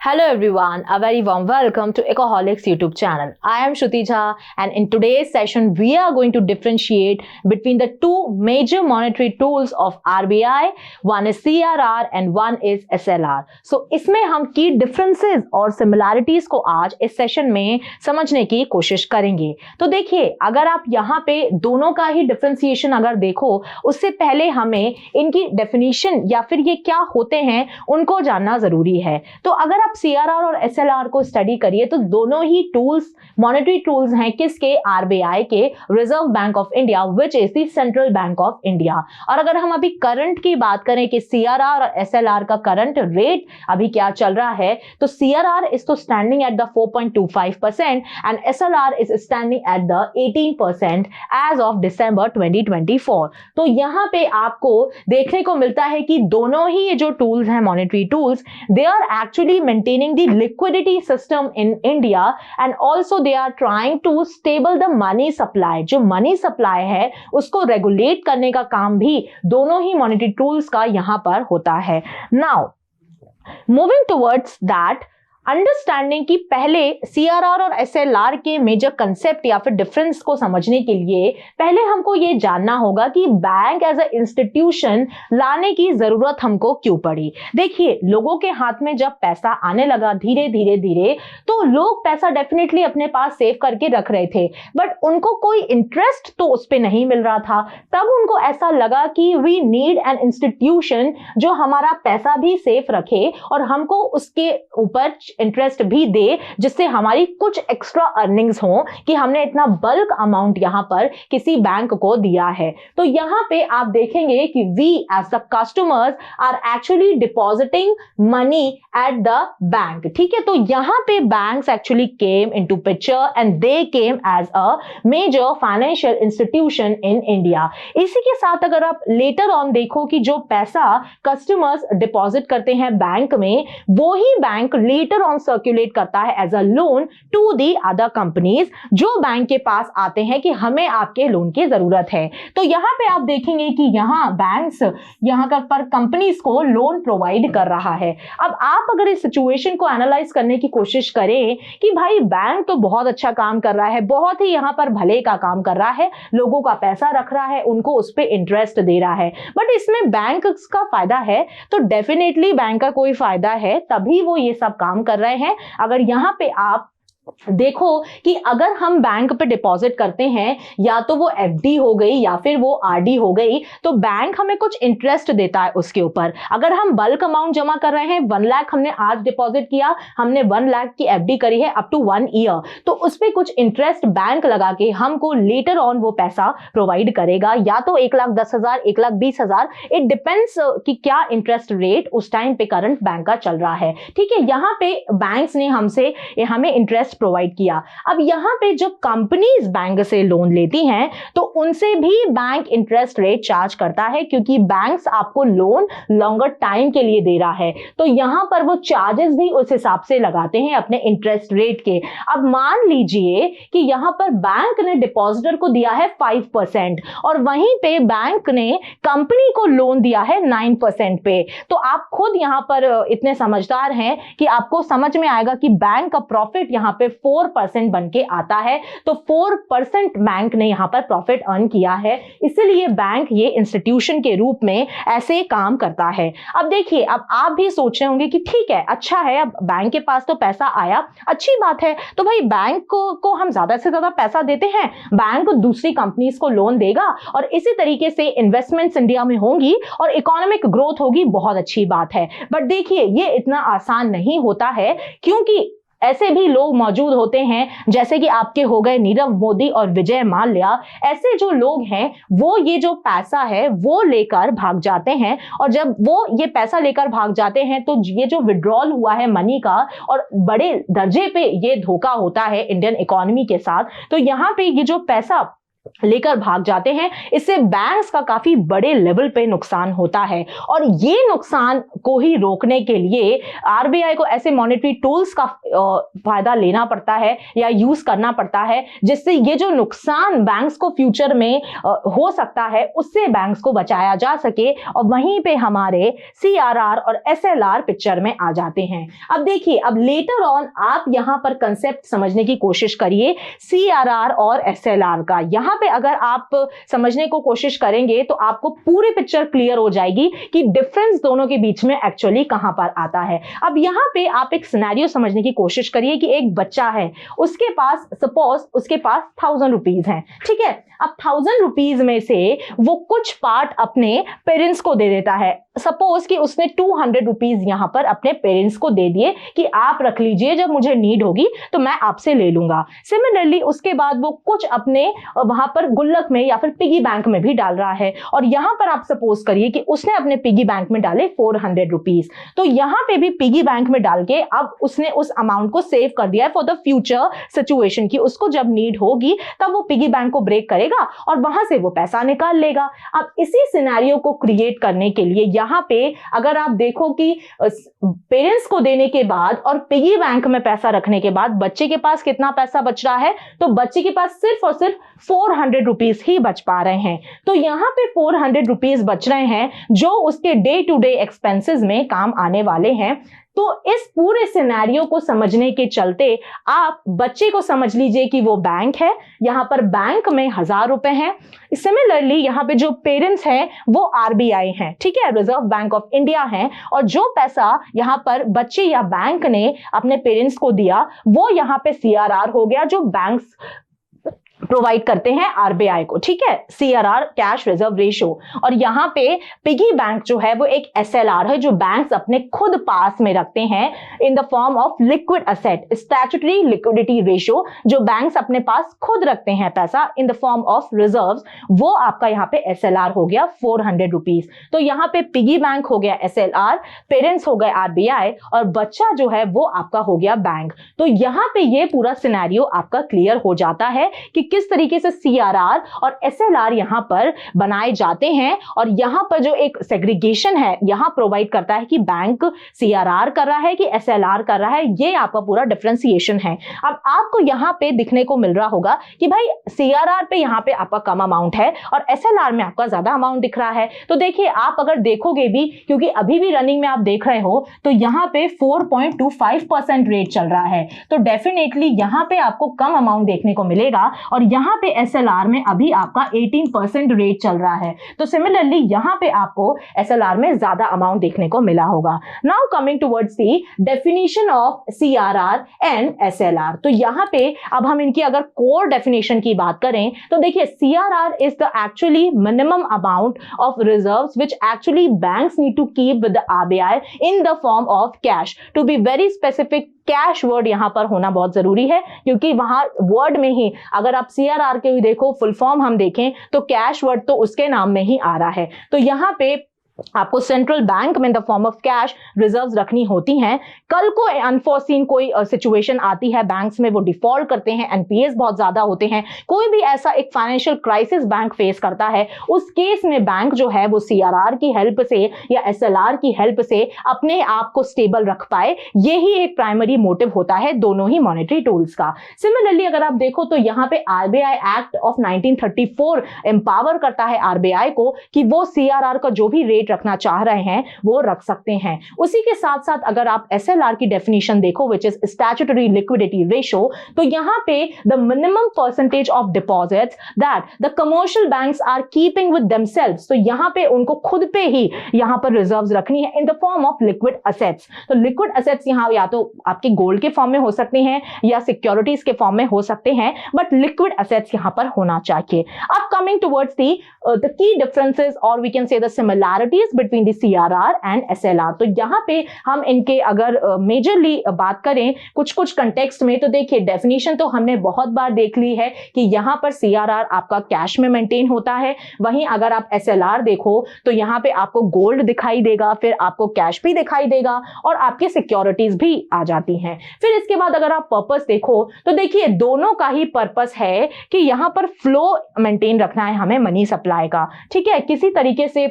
Hello everyone, a very warm welcome to Ecoholics YouTube channel. I am Shruti Jha and in today's session we are going to differentiate between the two major monetary tools of RBI. One is CRR and one is SLR. So इसमें हम key differences और similarities को आज इस session में समझने की कोशिश करेंगे। तो देखिए, अगर आप यहाँ पे दोनों का ही डिफरेंशिएशन अगर देखो, उससे पहले हमें इनकी डेफिनेशन या फिर ये क्या होते हैं उनको जानना जरूरी है। तो अगर आप सीआरआर और एसएलआर को स्टडी करिए तो दोनों ही टूल्स मॉनेटरी टूल्स हैं किसके? आरबीआई के, reserve bank of India, which is the central bank of India. और अगर हम अभी करंट की बात करें कि सीआरआर और एसएलआर का करंट रेट अभी क्या चल रहा है, तो सीआरआर इज तो standing at the 4.25% and SLR is standing at the 18% as of December 2024। तो यहाँ पे आपको देखने को मिलता है कि दोनों ही ये जो टूल्स हैं monetary tools, they are actually maintaining the liquidity system in India and also they are trying to stable the money supply. जो मनी सप्लाई है उसको रेगुलेट करने का काम भी दोनों ही मॉनेटरी टूल्स का यहां पर होता है। Now moving towards that understanding कि पहले सीआरआर और एसएलआर के मेजर कंसेप्ट या फिर डिफरेंस को समझने के लिए पहले हमको ये जानना होगा कि बैंक एज अ इंस्टीट्यूशन लाने की जरूरत हमको क्यों पड़ी। देखिए, लोगों के हाथ में जब पैसा आने लगा धीरे धीरे धीरे, तो लोग पैसा डेफिनेटली अपने पास सेव करके रख रहे थे, बट उनको कोई इंटरेस्ट तो उस पर नहीं मिल रहा था। तब उनको ऐसा लगा कि वी नीड एन इंस्टीट्यूशन जो हमारा पैसा भी सेफ रखे और हमको उसके ऊपर इंटरेस्ट भी दे, जिससे हमारी कुछ एक्स्ट्रा अर्निंग्स हो कि हमने इतना बल्क अमाउंट यहां पर किसी बैंक को दिया है। तो यहां पे आप देखेंगे कि we as the customers are actually depositing money at the bank. ठीक है, तो यहां पे banks actually came into picture and they came as a major financial institution in India. इसी के साथ अगर आप लेटर ऑन देखो कि जो पैसा कस्टमर्स डिपॉजिट करते हैं बैंक में, वो ही बैंक लेटर ऑन सर्कुलेट करता है as a loan to the other companies जो बैंक के पास आते हैं कि हमें आपके लोन की जरूरत है। तो यहां पे आप देखेंगे कि यहां बैंक्स यहां पर कंपनीज को लोन प्रोवाइड कर रहा है। अब आप अगर इस सिचुएशन को एनालाइज करने की कोशिश करें कि भाई बैंक तो बहुत अच्छा काम कर रहा है, बहुत ही यहां पर भले का काम कर रहा है, लोगों का पैसा रख रहा है, उनको उस पर इंटरेस्ट दे रहा है, बट इसमें बैंक का फायदा है तो डेफिनेटली बैंक का कोई फायदा है, तभी वो ये सब काम कर रहे हैं। अगर यहां पे आप देखो कि अगर हम बैंक पे डिपॉजिट करते हैं, या तो वो एफडी हो गई या फिर वो आरडी हो गई, तो बैंक हमें कुछ इंटरेस्ट देता है उसके ऊपर। अगर हम बल्क अमाउंट जमा कर रहे हैं, 1 लाख हमने आज डिपॉजिट किया, हमने 1 लाख की एफडी करी है अप टू 1 ईयर, तो उस पर कुछ इंटरेस्ट बैंक लगा के हमको लेटर ऑन वो पैसा प्रोवाइड करेगा, या तो 1,10,000, 1,20,000, इट डिपेंड्स कि क्या इंटरेस्ट रेट उस टाइम पे करंट बैंक का चल रहा है। ठीक है, यहां पे बैंक्स ने हमें इंटरेस्ट प्रोवाइड किया। अब यहां पे जो कंपनीज बैंक से लोन लेती हैं, तो उनसे भी बैंक इंटरेस्ट रेट चार्ज करता है, क्योंकि बैंक्स आपको लोन लॉन्गर टाइम के लिए दे रहा है, तो यहां पर वो चार्जेस भी उस हिसाब से लगाते हैं अपने इंटरेस्ट रेट के। अब मान लीजिए कि यहां पर बैंक ने डिपॉजिटर को दिया है 5% और वहीं पे बैंक ने कंपनी को लोन दिया है 9% पे, तो आप खुद यहां पर इतने समझदार हैं कि आपको समझ में आएगा कि बैंक का प्रॉफिट यहां पे 4% बन के आता है। तो 4% बैंक ने यहां पर प्रॉफिट अर्न किया है, इसलिए बैंक ये इंस्टीट्यूशन के रूप में ऐसे काम करता है। अब देखिए, अब आप भी सोच रहे होंगे कि ठीक है, अच्छा है, अब बैंक के पास तो पैसा आया, अच्छी बात है, तो भाई बैंक को हम ज्यादा से ज्यादा पैसा देते हैं, बैंक दूसरी कंपनीज को लोन देगा और इसी तरीके से इन्वेस्टमेंट्स इंडिया में होंगी और इकोनॉमिक ग्रोथ होगी, बहुत अच्छी बात है। बट देखिए, ये इतना आसान नहीं होता है, क्योंकि ऐसे भी लोग मौजूद होते हैं, जैसे कि आपके हो गए नीरव मोदी और विजय माल्या। ऐसे जो लोग हैं वो ये जो पैसा है वो लेकर भाग जाते हैं, और जब वो ये पैसा लेकर भाग जाते हैं तो ये जो विड्रॉल हुआ है मनी का, और बड़े दर्जे पे ये धोखा होता है इंडियन इकोनॉमी के साथ। तो यहाँ पे ये जो पैसा लेकर भाग जाते हैं। इससे बैंक्स का काफी बड़े लेवल पे नुकसान होता है और ये नुकसान को ही रोकने के लिए आरबीआई को ऐसे मॉनेटरी टूल्स का फायदा लेना पड़ता है या यूज करना पड़ता है, जिससे ये जो नुकसान बैंक्स को फ्यूचर में हो सकता है उससे बैंक्स को बचाया जा सके। और वहीं पे हमारे सीआरआर और एसएलआर पिक्चर में आ जाते हैं। अब देखिए, अब लेटर ऑन आप यहां पर कंसेप्ट समझने की कोशिश करिए सीआरआर और एसएलआर का। यहां पे अगर आप समझने को कोशिश करेंगे तो आपको पूरी पिक्चर क्लियर हो जाएगी कि डिफरेंस दोनों के बीच में एक्चुअली कहां पर आता है। अब यहां पे आप एक सिनेरियो समझने की कोशिश करिए कि एक बच्चा है, उसके पास सपोज उसके पास 1000 रुपीज हैं, ठीक है। अब 1000 रुपीज में से वो कुछ पार्ट अपने पेरेंट्स को दे देता है। सपोज कि उसने 200 रुपीज यहां पर अपने पेरेंट्स को दे दिए कि आप रख लीजिए, जब मुझे नीड होगी तो मैं आपसे ले लूंगा। सिमिलरली उसके बाद वो कुछ अपने वहां पर गुल्लक में या फिर पिगी बैंक में भी डाल रहा है और यहां पर आप सपोज करिए कि उसने अपने पिगी बैंक में डाले 400 रुपीज। तो यहां पे भी पिगी बैंक में डाल के अब उसने उस अमाउंट को सेव कर दिया है फॉर द फ्यूचर सिचुएशन की उसको जब नीड होगी तब वो पिगी बैंक को ब्रेक करेगा और वहां से वो पैसा निकाल लेगा। अब इसी सिनेरियो को क्रिएट करने के लिए यहां पे अगर आप देखो कि पेरेंट्स को देने के बाद और पिगी बैंक में पैसा रखने के बाद बच्चे के पास कितना पैसा बच रहा है, तो बच्चे के पास सिर्फ और सिर्फ 400 रुपीज ही बच पा रहे हैं। तो यहां पे 400 रुपीज बच रहे हैं जो उसके डे टू डे एक्सपेंसेस में काम आने वाले हैं। तो इस पूरे सिनेरियो को समझने के चलते आप बच्चे को समझ लीजिए कि वो बैंक है, यहां पर बैंक में 1000 रुपए हैं। सिमिलरली यहां पे जो पेरेंट्स हैं वो आरबीआई हैं, ठीक है, रिजर्व बैंक ऑफ इंडिया हैं, और जो पैसा यहां पर बच्चे या बैंक ने अपने पेरेंट्स को दिया वो यहां पे सीआरआर हो गया जो बैंक्स प्रोवाइड करते हैं आरबीआई को, ठीक है, सीआरआर कैश रिजर्व रेशियो। और यहां पे पिगी बैंक जो है वो एक एसएलआर है जो बैंक्स अपने खुद पास में रखते हैं इन the form of liquid asset, statutory liquidity ratio, जो बैंक्स अपने पास खुद रखते हैं पैसा इन द फॉर्म ऑफ रिजर्व्स, वो आपका यहां पे एसएलआर हो गया 400 रुपीज। तो यहां पे पिगी बैंक हो गया एसएलआर, पेरेंट्स हो गए आरबीआई और बच्चा जो है वो आपका हो गया बैंक। तो यहां पे ये पूरा सिनेरियो आपका क्लियर हो जाता है कि किस तरीके से सीआरआर और एसएलआर यहां पर बनाए जाते हैं। और यहां पर जो एक सेग्रीगेशन है यहां प्रोवाइड करता है कि बैंक सीआरआर कर रहा है कि एसएलआर कर रहा है, ये आपका पूरा डिफरेंशिएशन है। अब आपको यहां पे दिखने को मिल रहा होगा कि भाई सीआरआर पे यहां पे आपका कम अमाउंट है और एसएलआर में आपका ज्यादा अमाउंट दिख रहा है। तो देखिए, आप अगर देखोगे भी, क्योंकि अभी भी रनिंग में आप देख रहे हो, तो यहां पे 4.25% रेट चल रहा है, तो डेफिनेटली यहां पे आपको कम अमाउंट देखने को मिलेगा। और यहां पे एसएलआर में अभी आपका 18% रेट चल रहा है, तो सिमिलरली यहां पे आपको एसएलआर में ज्यादा अमाउंट देखने को मिला होगा। Now coming towards the definition of CRR and SLR, तो यहां पे अब हम इनकी अगर कोर डेफिनेशन की बात करें तो देखिए, CRR is the actually minimum amount of reserves which actually banks need to keep with the RBI in the form of cash. To be very specific, cash word यहां पर होना बहुत जरूरी है, क्योंकि वहां वर्ड में ही अगर आप सीआरआर के देखो फुल फॉर्म हम देखें तो कैश वर्ड तो उसके नाम में ही आ रहा है। तो यहां पे आपको सेंट्रल बैंक में इन the form of cash reserves रखनी होती हैं। कल को अनफोर्सीन कोई सिचुएशन आती है, बैंक्स में वो डिफॉल्ट करते हैं, एनपीएस बहुत ज्यादा होते हैं, कोई भी ऐसा एक फाइनेंशियल क्राइसिस बैंक फेस करता है, उस केस में बैंक जो है वो सीआरआर की हेल्प से या एसएलआर की हेल्प से अपने आप को स्टेबल रख पाए। यही एक प्राइमरी मोटिव होता है दोनों ही मॉनेटरी टूल्स का। सिमिलरली अगर आप देखो तो यहाँ पे आरबीआई एक्ट ऑफ 1934 एम्पावर करता है आरबीआई को कि वो सीआरआर का जो भी रेट रखना चाह रहे हैं वो रख सकते हैं। उसी के साथ साथ अगर आप एसएलआर की डेफिनेशन देखो which is statutory liquidity ratio, तो यहां पे the minimum percentage of deposits that the commercial banks are keeping with themselves, तो यहां पे उनको खुद पे ही यहां पर रिजर्व्स रखनी है इन the form of liquid assets. तो लिक्विड असेट्स यहां या तो आपके गोल्ड के फॉर्म में हो सकते हैं या सिक्योरिटीज के फॉर्म में हो सकते हैं, बट लिक्विड असेट्स यहां पर होना चाहिए। अब coming towards the key differences और we can say the similarity similarities between the CRR and SLR. तो यहाँ पे हम इनके अगर मेजरली बात करें कुछ कुछ कंटेक्स्ट में, तो देखिए डेफिनेशन तो हमने बहुत बार देख ली है कि यहाँ पर सीआरआर आपका कैश में मेंटेन होता है, वहीं अगर आप एसएलआर देखो तो यहाँ पे आपको गोल्ड दिखाई देगा, फिर आपको कैश भी दिखाई देगा और आपकी सिक्योरिटीज भी आ जाती हैं। फिर इसके बाद अगर आप पर्पस देखो तो देखिए दोनों का ही पर्पस है कि यहाँ पर फ्लो मेंटेन रखना है हमें मनी सप्लाई का, ठीक है। किसी तरीके से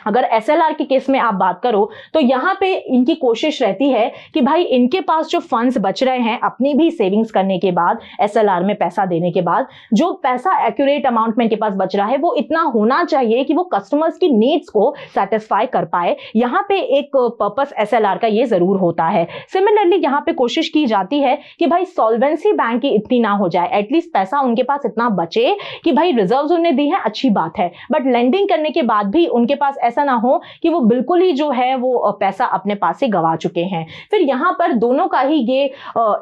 अगर एसएलआर के केस में आप बात करो तो यहाँ पे इनकी कोशिश रहती है कि भाई इनके पास जो फंड्स बच रहे हैं अपनी भी सेविंग्स करने के बाद, एसएलआर में पैसा देने के बाद जो पैसा एक्यूरेट अमाउंट में इनके पास बच रहा है वो इतना होना चाहिए कि वो कस्टमर्स की नीड्स को सेटिस्फाई कर पाए। यहाँ पे एक पर्पस एसएलआर का ये जरूर होता है। सिमिलरली यहाँ पे कोशिश की जाती है कि भाई सॉल्वेंसी बैंक की इतनी ना हो जाए, एटलीस्ट पैसा उनके पास इतना बचे कि भाई रिजर्व्स उन्हें दी है, अच्छी बात है, बट लेंडिंग करने के बाद भी उनके पास ऐसा ना हो कि वो बिल्कुल ही जो है वो पैसा अपने पास से गवा चुके हैं। फिर यहाँ पर दोनों का ही ये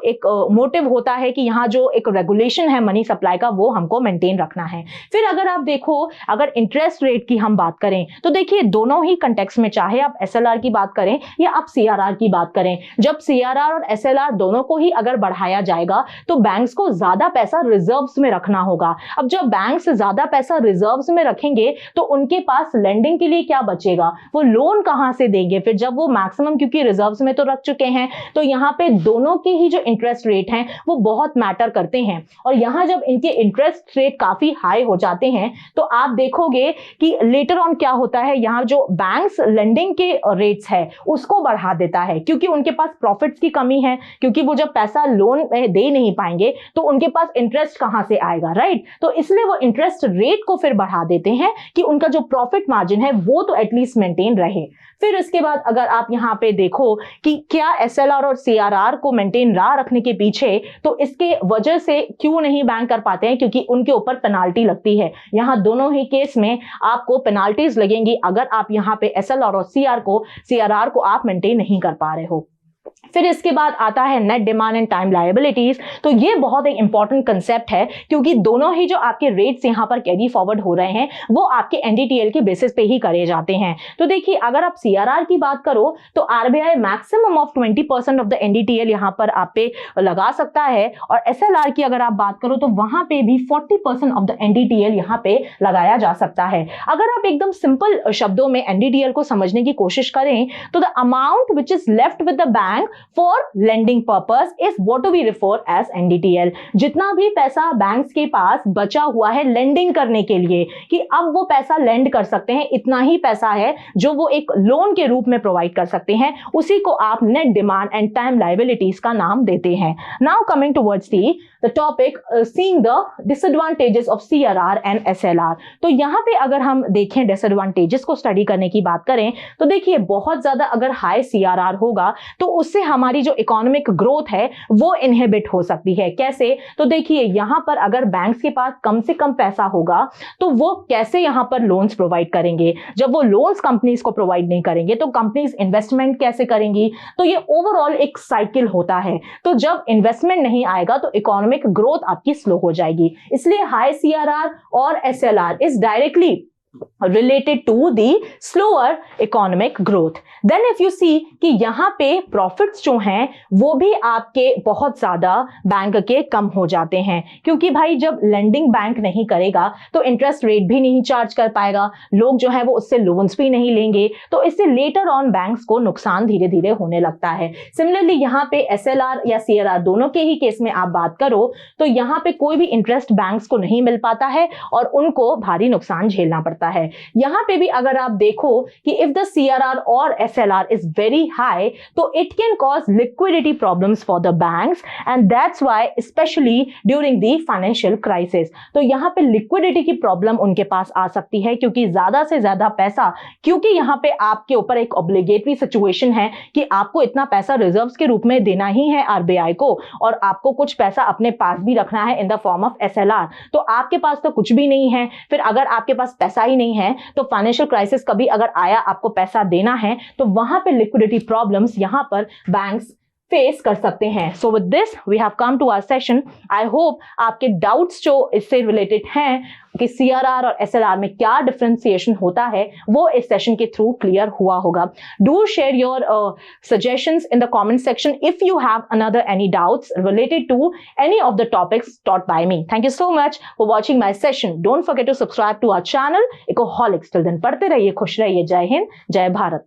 एक मोटिव होता है कि यहाँ जो एक रेगुलेशन है मनी सप्लाई का वो हमको मेंटेन रखना है। फिर अगर आप देखो अगर इंटरेस्ट रेट की हम बात करें तो देखिए दोनों ही कंटेक्स्ट में, चाहे आप एसएलआर की बात करें या आप सीआरआर की बात करें, जब सीआरआर और एसएलआर दोनों को ही अगर बढ़ाया जाएगा तो बैंक्स को ज्यादा पैसा रिजर्व्स में रखना होगा। अब जब बैंक्स ज्यादा पैसा रिजर्व्स में रखेंगे तो उनके पास लेंडिंग के लिए क्या बचेगा, वो लोन कहां से देंगे। फिर जब वो मैक्सिमम क्योंकि रिजर्व्स में तो रख चुके हैं तो यहाँ पे दोनों के ही जो इंटरेस्ट रेट हैं वो बहुत मैटर करते हैं। और यहाँ जब इनके इंटरेस्ट रेट काफी हाई हो जाते हैं तो आप देखोगे कि लेटर ऑन क्या होता है, यहाँ जो बैंक्स लेंडिंग के रेट्स है उसको बढ़ा देता है क्योंकि उनके पास प्रॉफिट्स की कमी है, क्योंकि वो जब पैसा लोन दे नहीं पाएंगे तो उनके पास इंटरेस्ट कहां से आएगा, राइट। तो इसलिए वो इंटरेस्ट रेट को फिर बढ़ा देते हैं कि उनका जो प्रॉफिट मार्जिन है वो तो एटलीस्ट मेंटेन रहे। फिर इसके बाद अगर आप यहाँ पे देखो कि क्या एसएलआर और सीआरआर को मेंटेन रखने के पीछे, तो इसके वजह से क्यों नहीं बैंक कर पाते हैं, क्योंकि उनके ऊपर पेनाल्टी लगती है। यहाँ दोनों ही केस में आपको पेनाल्टीज लगेंगी अगर आप यहाँ पे एसएलआर और सीआरआर को आप मेंटेन नहीं कर पा रहे हो। फिर इसके बाद आता है net demand and time liabilities. तो ये बहुत एक इंपॉर्टेंट कंसेप्ट है क्योंकि दोनों ही जो आपके रेट्स यहाँ पर कैरी फॉरवर्ड हो रहे हैं वो आपके एनडीटीएल के बेसिस पे ही करे जाते हैं। तो देखिए अगर आप सीआरआर की बात करो तो RBI maximum of 20% of the NDTL यहाँ पर आप पे लगा सकता है, और एसएलआर की अगर आप बात करो तो वहां पे भी 40% ऑफ द एनडीटीएल यहाँ पे लगाया जा सकता है। अगर आप एकदम सिंपल शब्दों में एनडीटीएल को समझने की कोशिश करें तो the amount which is left with the bank for lending purpose is what we refer as NDTL। जितना भी पैसा बैंक्स के पास बचा हुआ है लेंडिंग करने के लिए कि अब वो पैसा लेंड कर सकते हैं, इतना ही पैसा है जो वो एक लोन के रूप में प्रोवाइड कर सकते हैं, उसी को आप net demand and time liabilities का नाम देते हैं। Now coming towards the topic seeing the disadvantages of CRR and SLR. तो यहाँ पे अगर हम देखें डिसएडवांटेजेस को स्टडी करने की बात करें तो देखिए बहुत ज्यादा अगर हाई सीआरआर होगा तो उससे हमारी जो इकोनॉमिक ग्रोथ है वो इनहिबिट हो सकती है। कैसे, तो देखिए यहां पर अगर बैंक्स के पास कम से कम पैसा होगा तो वो कैसे यहां पर लोन्स प्रोवाइड करेंगे, जब वो लोन्स कंपनीज को प्रोवाइड नहीं करेंगे तो कंपनीज इन्वेस्टमेंट कैसे करेंगी। तो ये ओवरऑल एक साइकिल होता है। तो जब इन्वेस्टमेंट नहीं आएगा तो इकोनॉमिक ग्रोथ आपकी स्लो हो जाएगी। इसलिए हाई सीआरआर और SLR is directly related to the slower economic growth। Then if you see कि यहाँ पे profits जो हैं वो भी आपके बहुत ज़्यादा बैंक के कम हो जाते हैं, क्योंकि भाई जब lending बैंक नहीं करेगा तो interest rate भी नहीं चार्ज कर पाएगा, लोग जो है वो उससे loans भी नहीं लेंगे, तो इससे later on बैंक्स को नुकसान धीरे धीरे होने लगता है। Similarly यहाँ पे SLR या CRR दोनों के ही केस में आप बात करो तो यहाँ पे कोई भी इंटरेस्ट बैंक्स को नहीं मिल पाता है और उनको भारी नुकसान झेलना पड़ता है। यहां पे भी अगर आप देखो कि इफ द सीआरआर और एसएलआर इज वेरी हाई तो it can cause liquidity problems for the banks and that's why specially during the financial crisis. तो यहां पे लिक्विडिटी की प्रॉब्लम उनके पास आ सकती है क्योंकि ज्यादा से ज्यादा पैसा, क्योंकि यहां पे आपके ऊपर एक ऑब्लिगेटरी सिचुएशन है कि आपको इतना पैसा रिजर्व्स के रूप में देना ही है आरबीआई को और आपको कुछ पैसा अपने पास भी रखना है इन द फॉर्म ऑफ एसएलआर। तो आपके पास तो कुछ भी नहीं है, फिर अगर आपके पास पैसा ही नहीं है तो फाइनेंशियल क्राइसिस कभी अगर आया, आपको पैसा देना है तो वहां पे लिक्विडिटी प्रॉब्लम्स यहां पर बैंक्स फेस कर सकते हैं. So with this we have come to our session. I hope आपके डाउट्स जो इससे रिलेटेड हैं कि CRR और SLR में क्या डिफरेंशिएशन होता है वो इस सेशन के थ्रू क्लियर हुआ होगा. Do share your suggestions in the comment section if you have another any doubts related to any of the topics taught by me. Thank you so much for watching my session. Don't forget to subscribe to our channel Ecoholics. Till then, पढ़ते रहिए, खुश रहिए. जय हिंद, जय भारत.